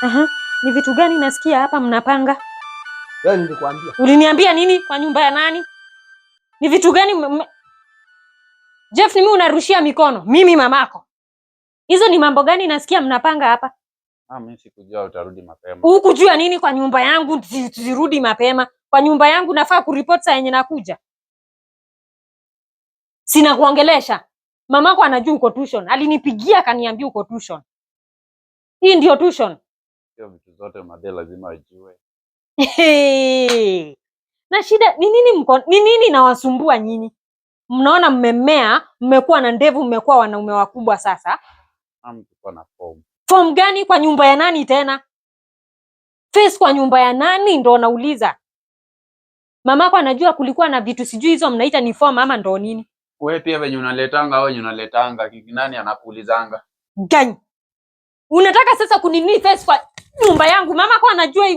Aha. Ni vitu gani nasikia hapa mnapanga? Wewe nilikwambia. Uliniambia nini kwa nyumba ya nani? Ni vitu gani Jeff, ni mimi unarushia mikono? Mimi mamako. Hizo ni mambo gani nasikia mnapanga hapa? Mimi sikujua utarudi mapema. Hukujua nini kwa nyumba yangu zirudi mapema? Kwa nyumba yangu nafaa kuripoti saa yenye nakuja. Sina kuongelesha. Mamako anajua uko tuition. Alinipigia akaniambia uko tuition. Hii ndio tuition. Sio vitu zote madhe lazima ajue. Na shida ni nini ni nini nawasumbua nyinyi? Mnaona mmemmea, mmekuwa na ndevu, mmekuwa wanaume wakubwa sasa. Tuko na form. Form gani kwa nyumba ya nani tena? Face kwa nyumba ya nani ndo nauliza. Mamako anajua kulikuwa na vitu sijui hizo mnaita ni form ama ndo nini? Wewe pia venye unaletanga au venye unaletanga nani anakuulizanga? Gani? Unataka sasa kunini face kwa nyumba yangu? Mamako anajua